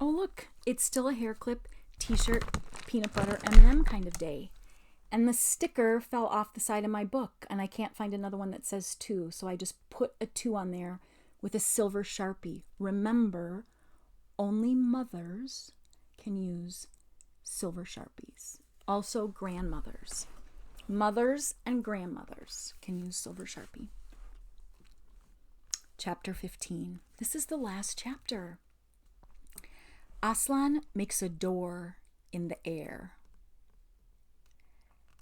Oh, look, it's still a hair clip, t-shirt, peanut butter, M&M kind of day. And the sticker fell off the side of my book, and I can't find another one that says 2, so I just put a 2 on there with a silver Sharpie. Remember, only mothers can use silver Sharpies. Also grandmothers. Mothers and grandmothers can use silver Sharpie. Chapter 15. This is the last chapter. Aslan makes a door in the air.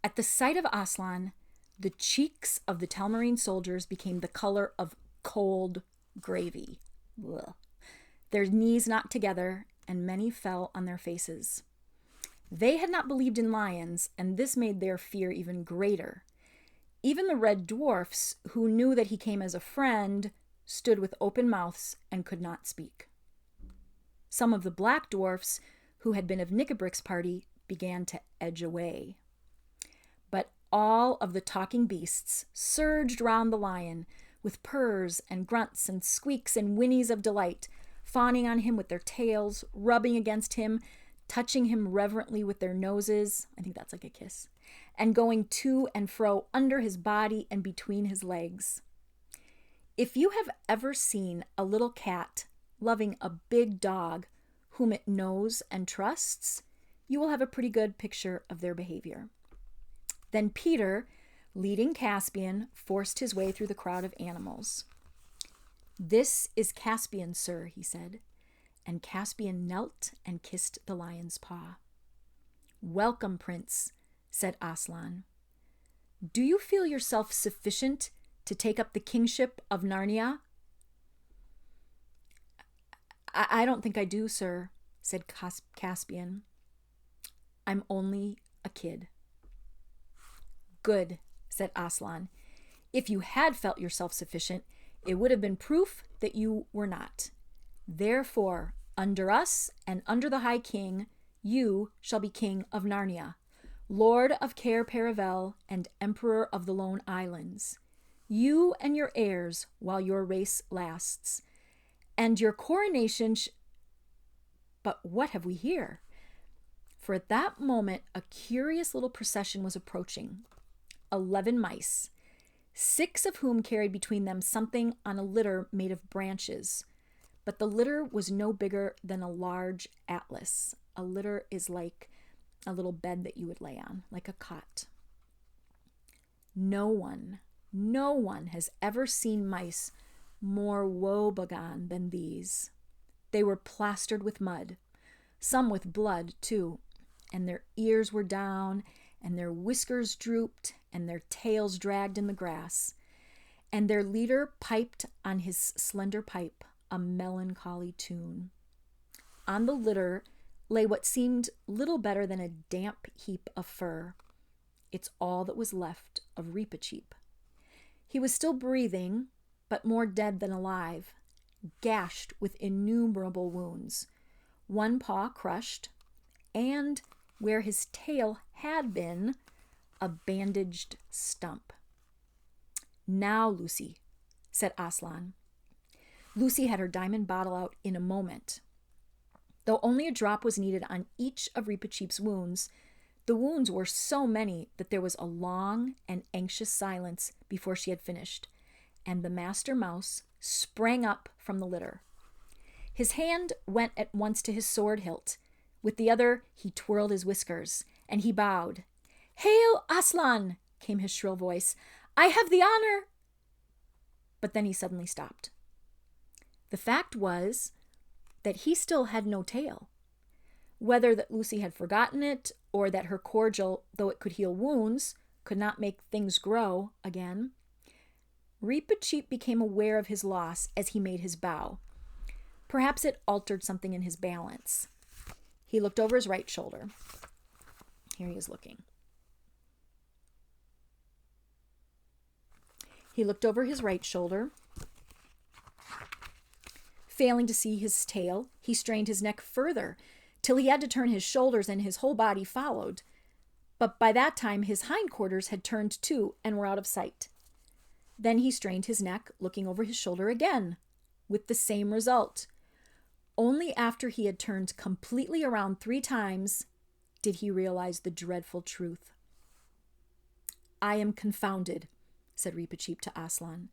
At the sight of Aslan, the cheeks of the Telmarine soldiers became the color of cold gravy. Ugh. Their knees knocked together, and many fell on their faces. They had not believed in lions, and this made their fear even greater. Even the red dwarfs, who knew that he came as a friend, stood with open mouths and could not speak. Some of the black dwarfs, who had been of Nickabrick's party, began to edge away. But all of the talking beasts surged round the lion, with purrs and grunts and squeaks and whinnies of delight, fawning on him with their tails, rubbing against him, touching him reverently with their noses, I think that's like a kiss, and going to and fro under his body and between his legs. If you have ever seen a little cat loving a big dog whom it knows and trusts, you will have a pretty good picture of their behavior. Then Peter, leading Caspian, forced his way through the crowd of animals. "This is Caspian, sir," he said, and Caspian knelt and kissed the lion's paw. "Welcome, Prince," said Aslan. "Do you feel yourself sufficient to take up the kingship of Narnia?" I don't think I do, sir," said Caspian. "I'm only a kid." "Good," said Aslan. "If you had felt yourself sufficient, it would have been proof that you were not. Therefore, under us and under the High King, you shall be King of Narnia, Lord of Cair Paravel, and Emperor of the Lone Islands. You and your heirs while your race lasts. And your coronation But what have we here?" For at that moment a curious little procession was approaching. 11 mice, 6 of whom carried between them something on a litter made of branches. But the litter was no bigger than a large atlas. A litter is like a little bed that you would lay on, like a cot. No one has ever seen mice more woebegone than these. They were plastered with mud, some with blood too, and their ears were down, and their whiskers drooped, and their tails dragged in the grass. And their leader piped on his slender pipe a melancholy tune. On the litter lay what seemed little better than a damp heap of fur. It's all that was left of Reepicheep. He was still breathing, but more dead than alive, gashed with innumerable wounds, one paw crushed, and where his tail had been, a bandaged stump. "Now, Lucy," said Aslan. Lucy had her diamond bottle out in a moment. Though only a drop was needed on each of Reepicheep's wounds, the wounds were so many that there was a long and anxious silence before she had finished, and the master mouse sprang up from the litter. His hand went at once to his sword hilt. With the other, he twirled his whiskers, and he bowed. "Hail, Aslan!" came his shrill voice. "I have the honor—" But then he suddenly stopped. The fact was that he still had no tail. Whether that Lucy had forgotten it, or that her cordial, though it could heal wounds, could not make things grow again, Reepicheep became aware of his loss as he made his bow. Perhaps it altered something in his balance. He looked over his right shoulder. Here he is looking. He looked over his right shoulder. Failing to see his tail, he strained his neck further, till he had to turn his shoulders and his whole body followed. But by that time his hindquarters had turned too and were out of sight. Then he strained his neck, looking over his shoulder again, with the same result. Only after he had turned completely around 3 times did he realize the dreadful truth. "I am confounded," said Reepicheep to Aslan.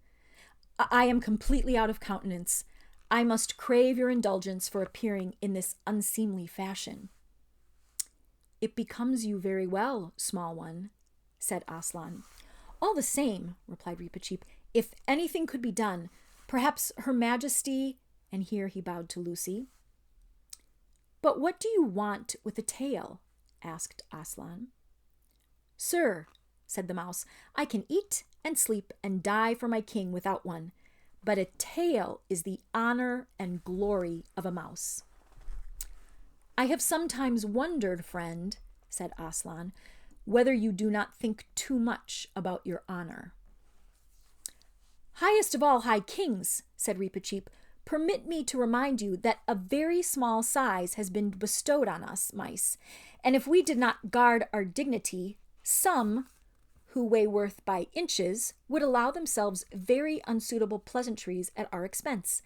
"I am completely out of countenance. I must crave your indulgence for appearing in this unseemly fashion." "It becomes you very well, small one," said Aslan. "All the same," replied Reepicheep, "if anything could be done, perhaps Her Majesty—" and here he bowed to Lucy. "But what do you want with a tail?" asked Aslan. "Sir," said the mouse, "I can eat and sleep and die for my king without one, but a tail is the honor and glory of a mouse." "I have sometimes wondered, friend," said Aslan, "whether you do not think too much about your honor." "Highest of all high kings," said Reepicheep, "permit me to remind you that a very small size has been bestowed on us mice, and if we did not guard our dignity, some, who weigh worth by inches, would allow themselves very unsuitable pleasantries at our expense.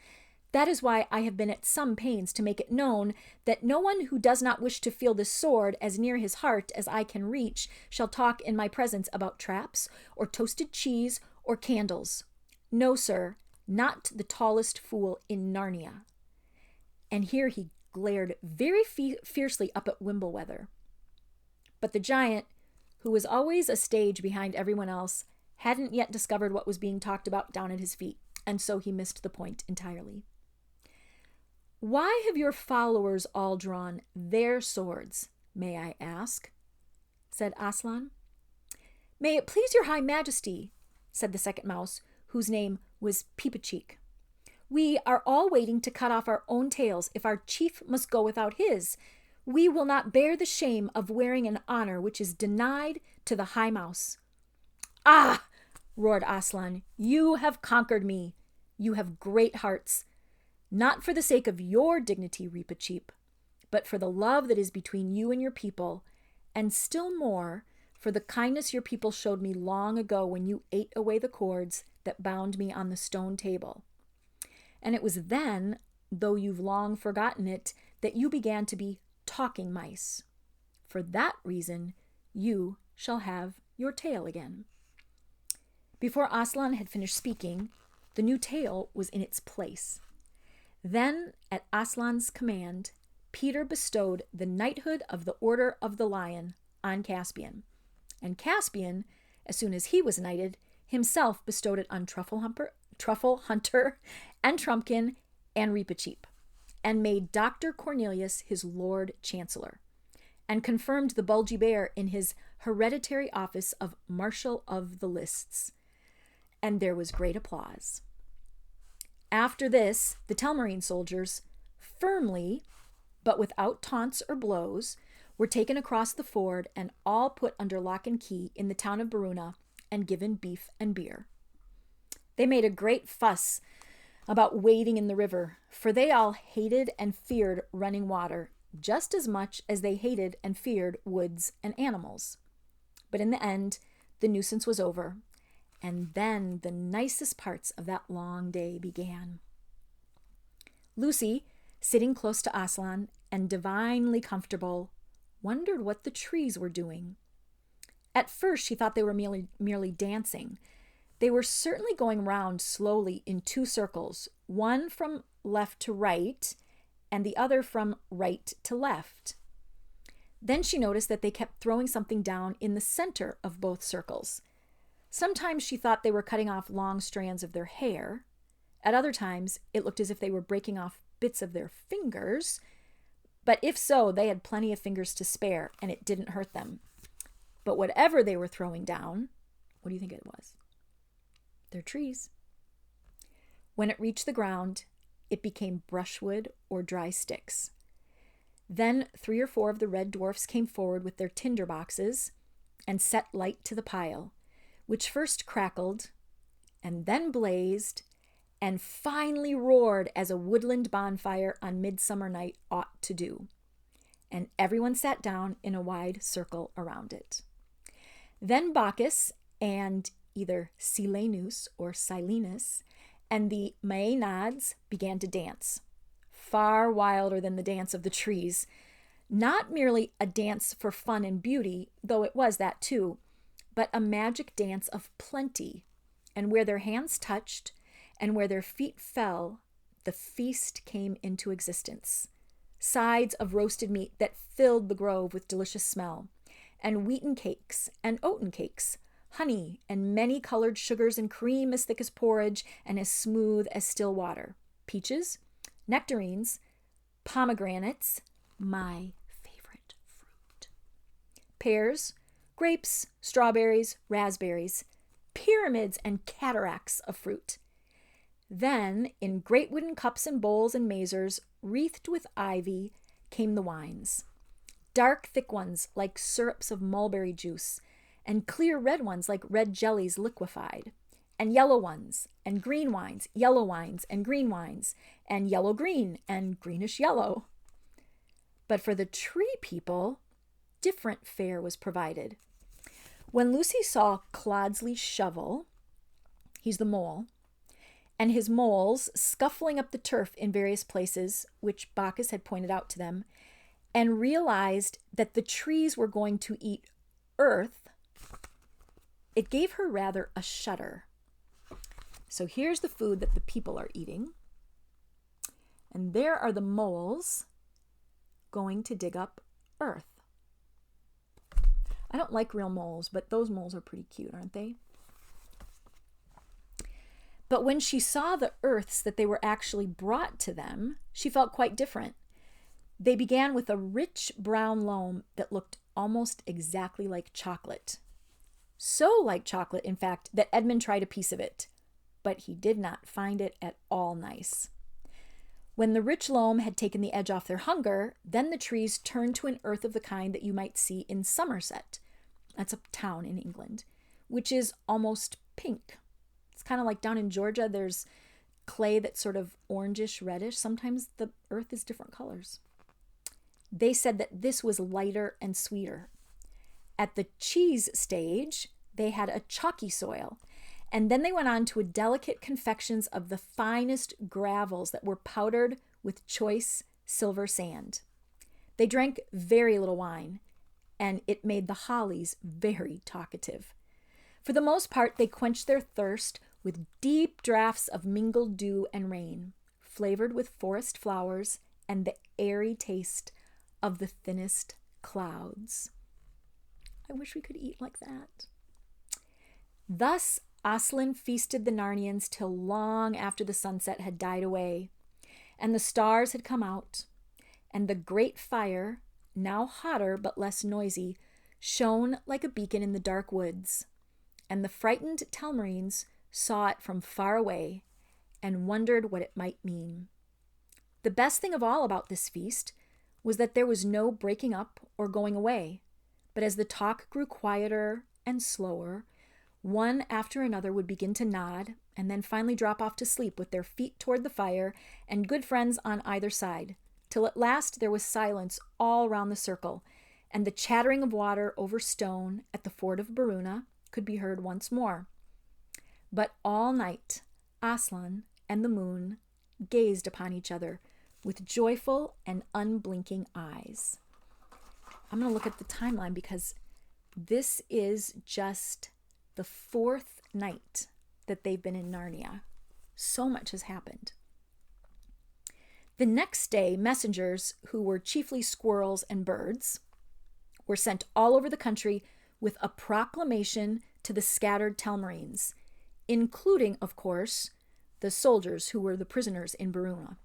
That is why I have been at some pains to make it known that no one who does not wish to feel this sword as near his heart as I can reach shall talk in my presence about traps, or toasted cheese, or candles. No, sir, not the tallest fool in Narnia." And here he glared very fiercely up at Wimbleweather. But the giant, who was always a stage behind everyone else, hadn't yet discovered what was being talked about down at his feet, and so he missed the point entirely. "Why have your followers all drawn their swords, may I ask?" said Aslan. "May it please your high majesty," said the second mouse, whose name was Peepicheek, "we are all waiting to cut off our own tails if our chief must go without his. We will not bear the shame of wearing an honor which is denied to the high mouse." "Ah!" roared Aslan, "you have conquered me. You have great hearts. Not for the sake of your dignity, Reepicheep, but for the love that is between you and your people, and still more for the kindness your people showed me long ago when you ate away the cords that bound me on the stone table. And it was then, though you've long forgotten it, that you began to be talking mice. For that reason, you shall have your tail again." Before Aslan had finished speaking, the new tail was in its place. Then, at Aslan's command, Peter bestowed the knighthood of the Order of the Lion on Caspian. And Caspian, as soon as he was knighted, himself bestowed it on Truffle Hunter, and Trumpkin, and Reepicheep, and made Dr. Cornelius his Lord Chancellor, and confirmed the Bulgy Bear in his hereditary office of Marshal of the Lists. And there was great applause. After this, the Telmarine soldiers, firmly, but without taunts or blows, were taken across the ford and all put under lock and key in the town of Baruna and given beef and beer. They made a great fuss about wading in the river, for they all hated and feared running water just as much as they hated and feared woods and animals. But in the end, the nuisance was over, and then the nicest parts of that long day began. Lucy, sitting close to Aslan and divinely comfortable, wondered what the trees were doing. At first she thought they were merely dancing. They were certainly going round slowly in 2 circles, one from left to right and the other from right to left. Then she noticed that they kept throwing something down in the center of both circles. Sometimes she thought they were cutting off long strands of their hair. At other times, it looked as if they were breaking off bits of their fingers. But if so, they had plenty of fingers to spare, and it didn't hurt them. But whatever they were throwing down, what do you think it was? They're trees. When it reached the ground, it became brushwood or dry sticks. Then 3 or 4 of the red dwarfs came forward with their tinder boxes and set light to the pile, which first crackled, and then blazed, and finally roared as a woodland bonfire on midsummer night ought to do. And everyone sat down in a wide circle around it. Then Bacchus and either Silenus or Silenus and the Maenads began to dance. far wilder than the dance of the trees. Not merely a dance for fun and beauty, though it was that too, but a magic dance of plenty. And where their hands touched and where their feet fell, the feast came into existence. Sides of roasted meat that filled the grove with delicious smell, and wheaten cakes and oaten cakes, honey and many-colored sugars and cream as thick as porridge and as smooth as still water, peaches, nectarines, pomegranates, my favorite fruit, pears, grapes, strawberries, raspberries, pyramids and cataracts of fruit. Then, in great wooden cups and bowls and mazers, wreathed with ivy, came the wines. Dark, thick ones like syrups of mulberry juice, and clear red ones like red jellies liquefied, and yellow ones, and green wines, yellow wines, and green wines, and yellow-green, and greenish-yellow. But for the tree people, different fare was provided. When Lucy saw Clodsley's shovel, he's the mole, and his moles scuffling up the turf in various places, which Bacchus had pointed out to them, and realized that the trees were going to eat earth, it gave her rather a shudder. So here's the food that the people are eating. And there are the moles going to dig up earth. I don't like real moles, but those moles are pretty cute, aren't they? But when she saw the earths that they were actually brought to them, she felt quite different. They began with a rich brown loam that looked almost exactly like chocolate. So like chocolate, in fact, that Edmund tried a piece of it, but he did not find it at all nice. When the rich loam had taken the edge off their hunger, then the trees turned to an earth of the kind that you might see in Somerset. That's a town in England, which is almost pink. It's kind of like down in Georgia, there's clay that's sort of orangish, reddish. Sometimes the earth is different colors. They said that this was lighter and sweeter. At the cheese stage, they had a chalky soil, and then they went on to a delicate confections of the finest gravels that were powdered with choice silver sand. They drank very little wine, and it made the hollies very talkative. For the most part, they quenched their thirst with deep draughts of mingled dew and rain, flavored with forest flowers and the airy taste of the thinnest clouds. I wish we could eat like that. Thus, Aslan feasted the Narnians till long after the sunset had died away, and the stars had come out, and the great fire, now hotter but less noisy, shone like a beacon in the dark woods, and the frightened Telmarines saw it from far away and wondered what it might mean. The best thing of all about this feast was that there was no breaking up or going away, but as the talk grew quieter and slower, one after another would begin to nod and then finally drop off to sleep with their feet toward the fire and good friends on either side, till at last there was silence all round the circle, and the chattering of water over stone at the ford of Baruna could be heard once more. But all night Aslan and the moon gazed upon each other with joyful and unblinking eyes. I'm going to look at the timeline because this is just the fourth night that they've been in Narnia. So much has happened. The next day, messengers, who were chiefly squirrels and birds, were sent all over the country with a proclamation to the scattered Telmarines, including, of course, the soldiers who were the prisoners in Baruna.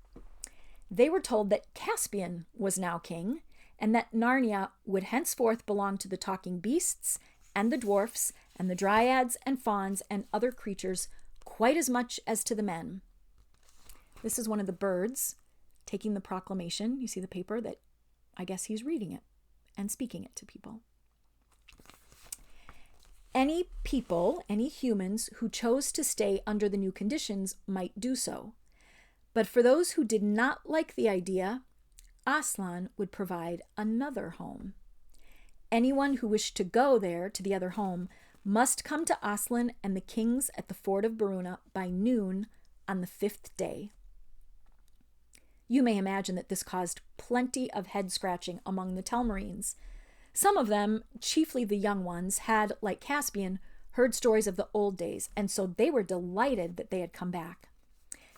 They were told that Caspian was now king, and that Narnia would henceforth belong to the talking beasts and the dwarfs and the dryads and fauns and other creatures quite as much as to the men. This is one of the birds taking the proclamation. You see the paper that I guess he's reading it and speaking it to people. Any people, any humans who chose to stay under the new conditions might do so. But for those who did not like the idea, Aslan would provide another home. Anyone who wished to go there to the other home must come to Aslan and the kings at the ford of Baruna by noon on the 5th day. You may imagine that this caused plenty of head scratching among the Telmarines. Some of them, chiefly the young ones, had, like Caspian, heard stories of the old days, and so they were delighted that they had come back.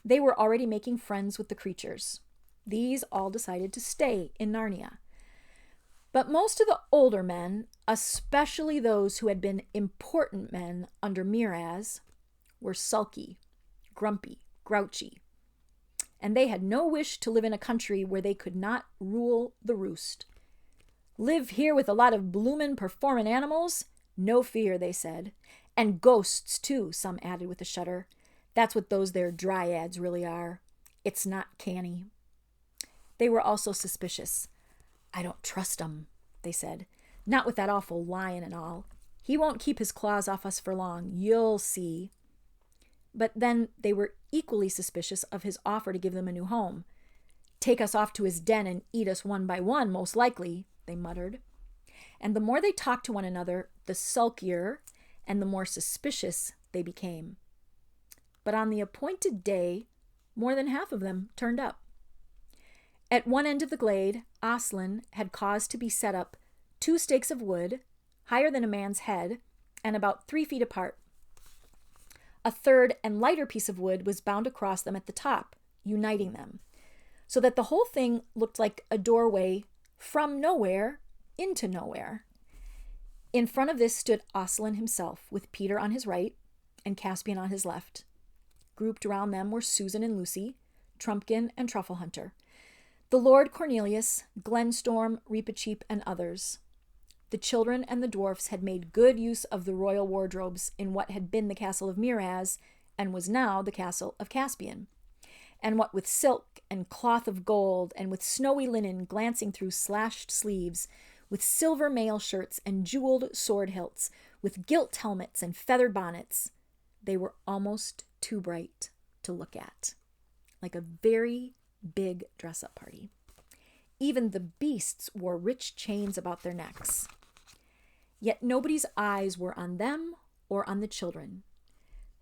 They were already making friends with the creatures. These all decided to stay in Narnia. But most of the older men, especially those who had been important men under Miraz, were sulky, grumpy, grouchy, and they had no wish to live in a country where they could not rule the roost. Live here with a lot of bloomin' performin' animals? No fear, they said. And ghosts, too, some added with a shudder. That's what those there dryads really are. It's not canny. They were also suspicious. I don't trust 'em, they said. Not with that awful lion and all. He won't keep his claws off us for long. You'll see. But then they were equally suspicious of his offer to give them a new home. Take us off to his den and eat us one by one, most likely, they muttered. And the more they talked to one another, the sulkier and the more suspicious they became. But on the appointed day, more than half of them turned up. At one end of the glade, Aslan had caused to be set up 2 stakes of wood, higher than a man's head, and about 3 feet apart. A third and lighter piece of wood was bound across them at the top, uniting them, so that the whole thing looked like a doorway from nowhere into nowhere. In front of this stood Aslan himself, with Peter on his right and Caspian on his left. Grouped around them were Susan and Lucy, Trumpkin and Truffle Hunter, the Lord Cornelius, Glenstorm, Reepicheep, and others. The children and the dwarfs had made good use of the royal wardrobes in what had been the castle of Miraz and was now the castle of Caspian. And what with silk and cloth of gold and with snowy linen glancing through slashed sleeves, with silver mail shirts and jeweled sword hilts, with gilt helmets and feathered bonnets, they were almost too bright to look at, like a very big dress-up party. Even the beasts wore rich chains about their necks. Yet nobody's eyes were on them or on the children.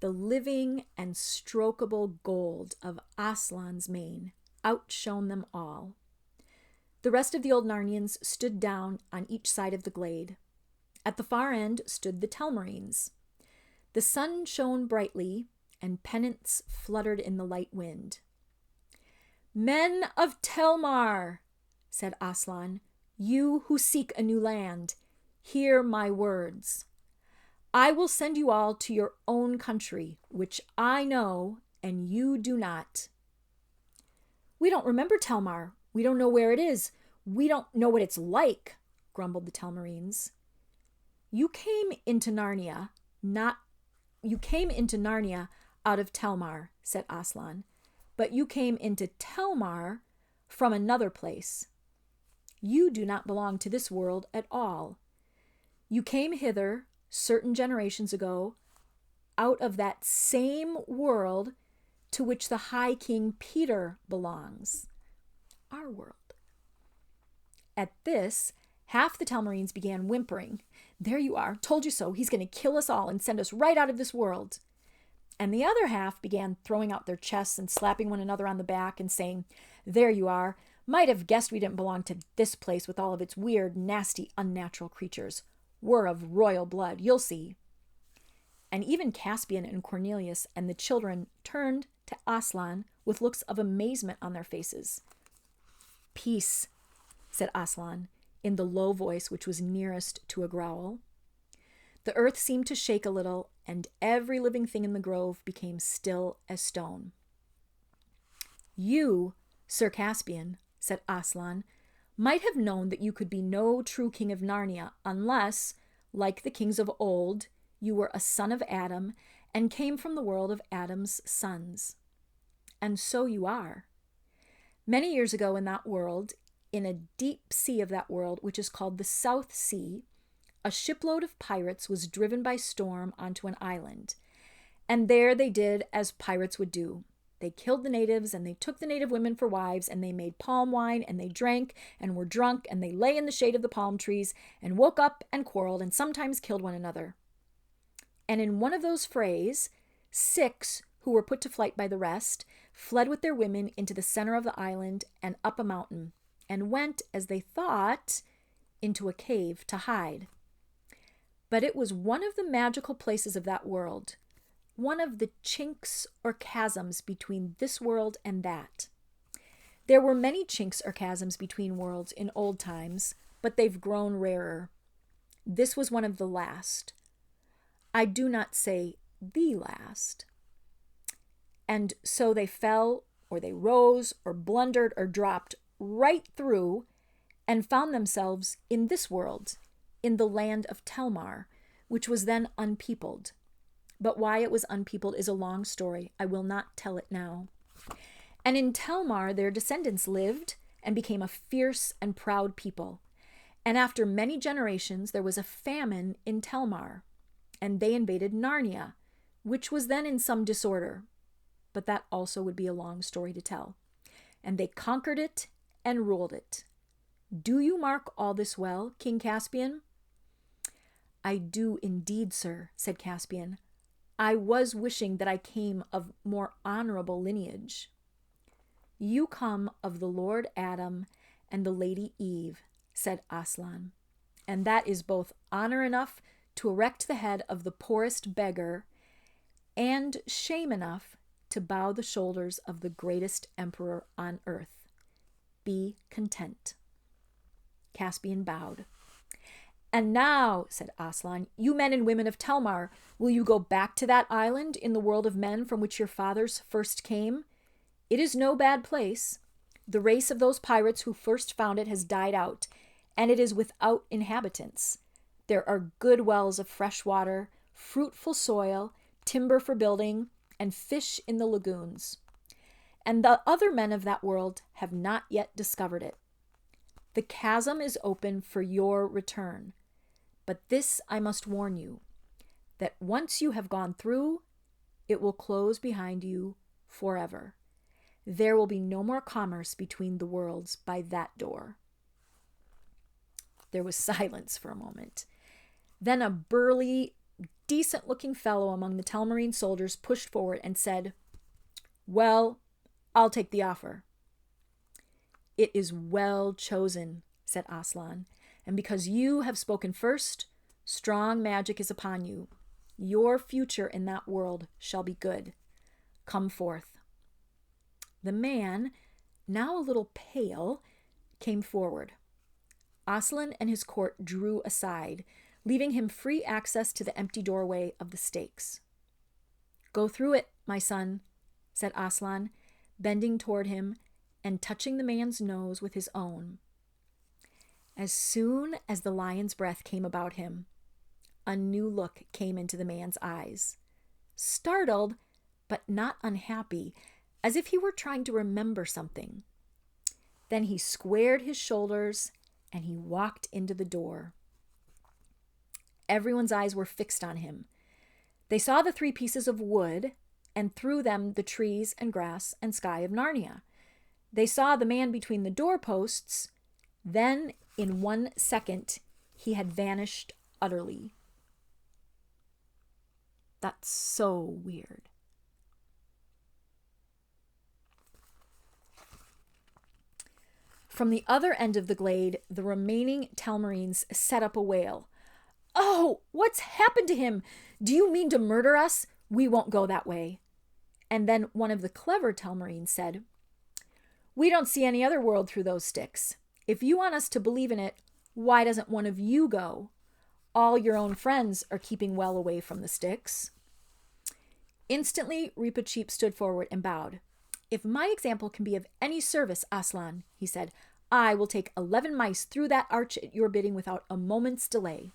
The living and strokable gold of Aslan's mane outshone them all. The rest of the old Narnians stood down on each side of the glade. At the far end stood the Telmarines. The sun shone brightly, and pennants fluttered in the light wind. Men of Telmar, said Aslan, you who seek a new land, hear my words. I will send you all to your own country, which I know and you do not. We don't remember Telmar. We don't know where it is. We don't know what it's like, grumbled the Telmarines. You came into Narnia out of Telmar, said Aslan, but you came into Telmar from another place. You do not belong to this world at all. You came hither certain generations ago out of that same world to which the High King Peter belongs, our world. At this, half the Telmarines began whimpering. There you are, told you so, he's going to kill us all and send us right out of this world. And the other half began throwing out their chests and slapping one another on the back and saying, there you are, might have guessed we didn't belong to this place with all of its weird, nasty, unnatural creatures. We're of royal blood, you'll see. And even Caspian and Cornelius and the children turned to Aslan with looks of amazement on their faces. Peace, said Aslan, in the low voice which was nearest to a growl. The earth seemed to shake a little, and every living thing in the grove became still as stone. You, Sir Caspian, said Aslan, might have known that you could be no true king of Narnia unless, like the kings of old, you were a son of Adam and came from the world of Adam's sons. And so you are. Many years ago in that world, in a deep sea of that world, which is called the South Sea, a shipload of pirates was driven by storm onto an island. And there they did as pirates would do. They killed the natives, and they took the native women for wives, and they made palm wine, and they drank, and were drunk, and they lay in the shade of the palm trees, and woke up and quarreled, and sometimes killed one another. And in one of those frays, 6, who were put to flight by the rest, fled with their women into the center of the island and up a mountain, and went, as they thought, into a cave to hide. But it was one of the magical places of that world, one of the chinks or chasms between this world and that. There were many chinks or chasms between worlds in old times, but they've grown rarer. This was one of the last. I do not say the last. And so they fell, or they rose, or blundered, or dropped right through and found themselves in this world, in the land of Telmar, which was then unpeopled. But why it was unpeopled is a long story. I will not tell it now. And in Telmar their descendants lived and became a fierce and proud people. And after many generations there was a famine in Telmar, and they invaded Narnia, which was then in some disorder. But that also would be a long story to tell. And they conquered it and ruled it. Do you mark all this well, King Caspian? I do indeed, sir, said Caspian. I was wishing that I came of more honorable lineage. You come of the Lord Adam and the Lady Eve, said Aslan, and that is both honor enough to erect the head of the poorest beggar and shame enough to bow the shoulders of the greatest emperor on earth. Be content. Caspian bowed. And now, said Aslan, you men and women of Telmar, will you go back to that island in the world of men from which your fathers first came? It is no bad place. The race of those pirates who first found it has died out, and it is without inhabitants. There are good wells of fresh water, fruitful soil, timber for building, and fish in the lagoons. And the other men of that world have not yet discovered it. The chasm is open for your return. But this I must warn you, that once you have gone through, it will close behind you forever. There will be no more commerce between the worlds by that door. There was silence for a moment. Then a burly, decent-looking fellow among the Telmarine soldiers pushed forward and said, Well, I'll take the offer. It is well chosen, said Aslan, and because you have spoken first, strong magic is upon you. Your future in that world shall be good. Come forth. The man, now a little pale, came forward. Aslan and his court drew aside, leaving him free access to the empty doorway of the stakes. Go through it, my son, said Aslan, bending toward him and touching the man's nose with his own. As soon as the lion's breath came about him, a new look came into the man's eyes. Startled, but not unhappy, as if he were trying to remember something. Then he squared his shoulders and he walked into the door. Everyone's eyes were fixed on him. They saw the 3 pieces of wood, and through them the trees and grass and sky of Narnia. They saw the man between the doorposts. Then, in 1 second, he had vanished utterly. That's so weird. From the other end of the glade, the remaining Telmarines set up a wail. Oh, what's happened to him? Do you mean to murder us? We won't go that way. And then one of the clever Telmarines said, We don't see any other world through those sticks. If you want us to believe in it, why doesn't one of you go? All your own friends are keeping well away from the sticks. Instantly, Reepicheep stood forward and bowed. If my example can be of any service, Aslan, he said, I will take 11 mice through that arch at your bidding without a moment's delay.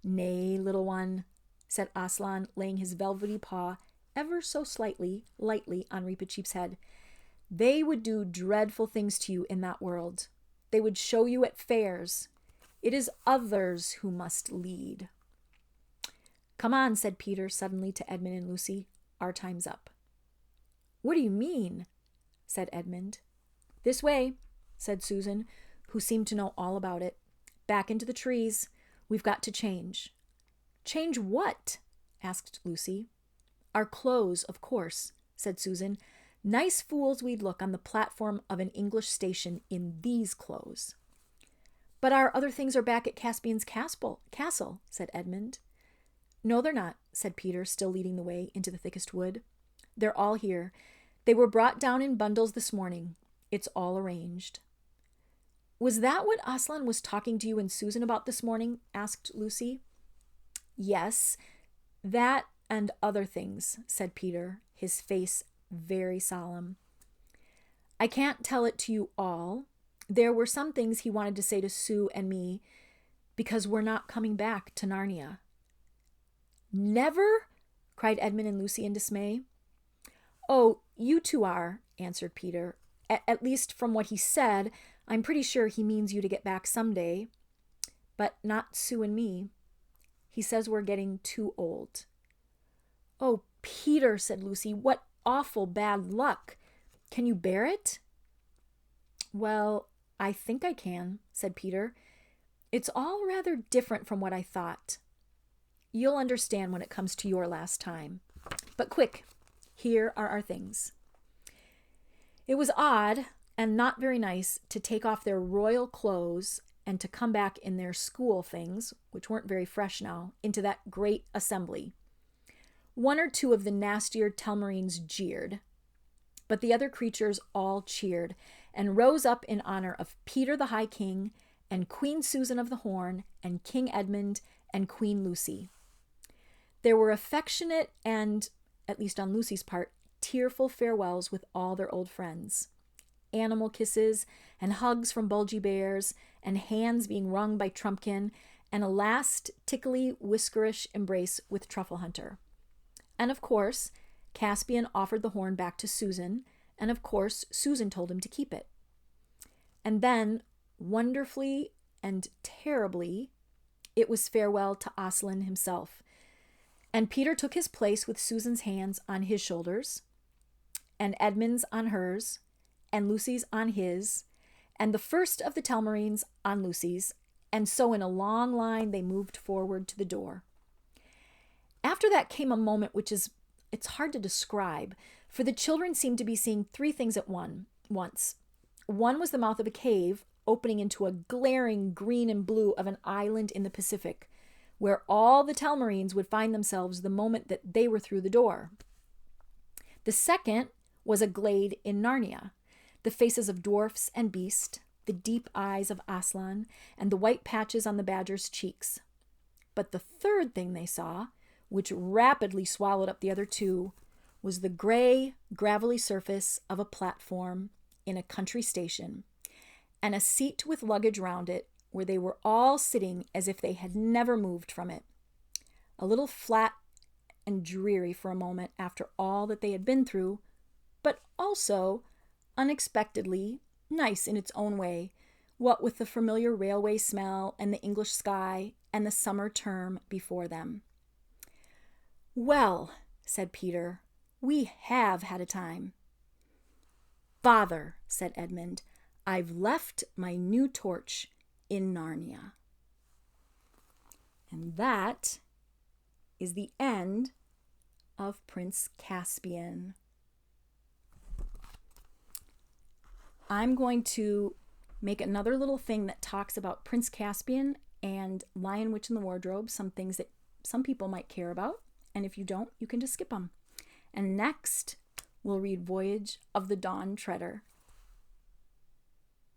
Nay, little one, said Aslan, laying his velvety paw ever so lightly on Reepicheep's head. They would do dreadful things to you in that world. They would show you at fairs. It is others who must lead. Come on, said Peter suddenly to Edmund and Lucy. Our time's up. What do you mean? Said Edmund. This way, said Susan, who seemed to know all about it. Back into the trees. We've got to change. Change what? Asked Lucy. Our clothes, of course, said Susan. Nice fools we'd look on the platform of an English station in these clothes." "But our other things are back at Caspian's castle," said Edmund. "No, they're not," said Peter, still leading the way into the thickest wood. "They're all here. They were brought down in bundles this morning. It's all arranged." "Was that what Aslan was talking to you and Susan about this morning?" asked Lucy. "Yes, that and other things," said Peter, his face very solemn. "I can't tell it to you all. There were some things he wanted to say to Sue and me, because we're not coming back to Narnia." "Never?" cried Edmund and Lucy in dismay. "Oh, you two are," answered Peter. At least from what he said, I'm pretty sure he means you to get back someday. But not Sue and me. He says we're getting too old." "Oh, Peter," said Lucy, "what awful bad luck. Can you bear it?" "Well, I think I can," said Peter. "It's all rather different from what I thought. You'll understand when it comes to your last time. But quick, here are our things." It was odd and not very nice to take off their royal clothes and to come back in their school things, which weren't very fresh now, into that great assembly. One or two of the nastier Telmarines jeered, but the other creatures all cheered and rose up in honor of Peter the High King and Queen Susan of the Horn and King Edmund and Queen Lucy. There were affectionate and, at least on Lucy's part, tearful farewells with all their old friends. Animal kisses and hugs from Bulgy Bears and hands being wrung by Trumpkin and a last tickly, whiskerish embrace with Truffle Hunter. And of course, Caspian offered the horn back to Susan, and of course, Susan told him to keep it. And then, wonderfully and terribly, it was farewell to Aslan himself. And Peter took his place with Susan's hands on his shoulders, and Edmund's on hers, and Lucy's on his, and the first of the Telmarines on Lucy's, and so in a long line they moved forward to the door. After that came a moment it's hard to describe, for the children seemed to be seeing three things at once. One was the mouth of a cave opening into a glaring green and blue of an island in the Pacific, where all the Telmarines would find themselves the moment that they were through the door. The second was a glade in Narnia, the faces of dwarfs and beast, the deep eyes of Aslan, and the white patches on the badger's cheeks. But the third thing they saw, which rapidly swallowed up the other two, was the gray, gravelly surface of a platform in a country station, and a seat with luggage round it, where they were all sitting as if they had never moved from it. A little flat and dreary for a moment after all that they had been through, but also, unexpectedly, nice in its own way, what with the familiar railway smell and the English sky and the summer term before them. "Well," said Peter, "we have had a time." "Father," said Edmund, "I've left my new torch in Narnia." And that is the end of Prince Caspian. I'm going to make another little thing that talks about Prince Caspian and Lion, Witch, and the Wardrobe, some things that some people might care about. And if you don't, you can just skip them. And next, we'll read Voyage of the Dawn Treader.